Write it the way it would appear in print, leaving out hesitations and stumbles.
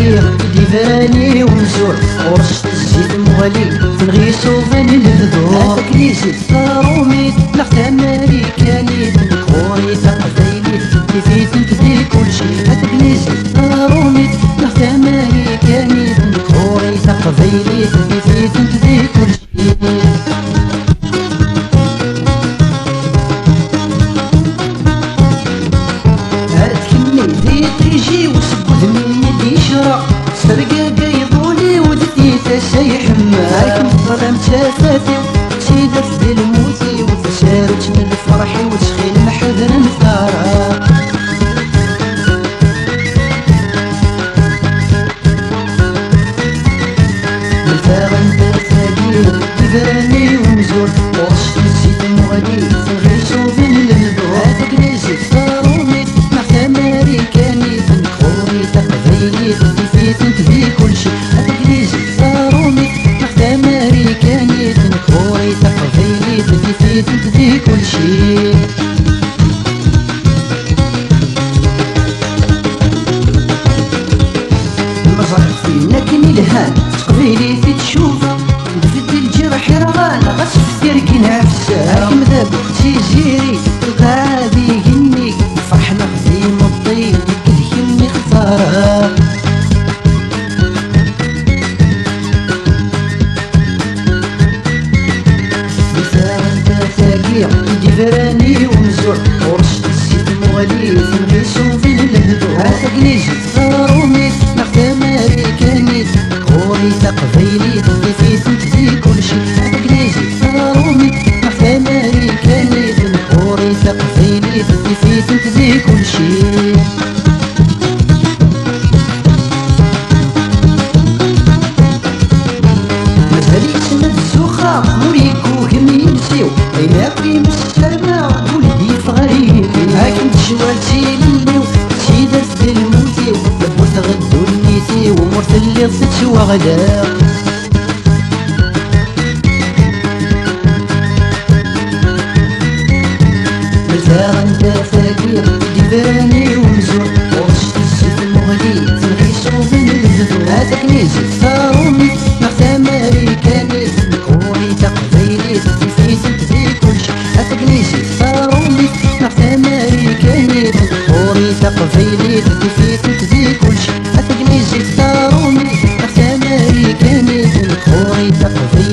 ديفاني ومزور ورشت الزيت مغلي تنغي سوفان الهدور هذاك لي زيت صارومي لحت امريكاني كوري تقبيلي كيفيت نتدي كلشي هذاك لي زيت صارومي لحت امريكاني كوري تقبيلي كيفيت نتدي كلشي يجي وسبوه مني ديشرا سرقا قيضولي ودتي تسايح معاك مظلم تافاتي سيدة دي الموتي وتسارج من فرحي وتسخيل محذر نثارا نثارا تساقير دفراني ومزور ورشت الزيت مغادي تنغيسو بين الهدور هذاك نزيد صارومي محت امريكاني كيفيت نتدي كلشي هذاك لي زيت صارومي محت امريكاني تنكوري تقبيلي كيفيت نتدي كلشي المزرعة فينا كني الهان تقبيلي في تشوفها دفت الجرح رغان غسف تركي نفسها راكم ذاب تيجيري الغادي يهني فرحنا خديم الطيب كلهمي خسارة ديفراني ومزور ورشت الزيت مغلي تنغيسو في الهدور هذاك لي زيت صارومي محت امريكاني كوري تقبيلي كيفيت نتدي كلشي هذاك لي زيت صارومي محت امريكاني كوري تقبيلي كيفيت نتدي كلشي يناقي مسترنا ولدي فغريب هاكن تشوالتي لليو سيدة دي الموتي لبوت غدو النيتي ومرت اللي صدت وغدا مزاغ انت فاكر ديفاني ومزور ورشت الزيت المغلي تنغيسو بين الهدور هذاك لي زيت صارومي محت امريكاني كوري تقبيلي كيفيت نتدي كلشي هذاك لي زيت صارومي محت امريكاني كوري تقبيلي كيفيت نتدي كلشي هذاك لي زيت صارومي محت امريكاني كوري تقبيلي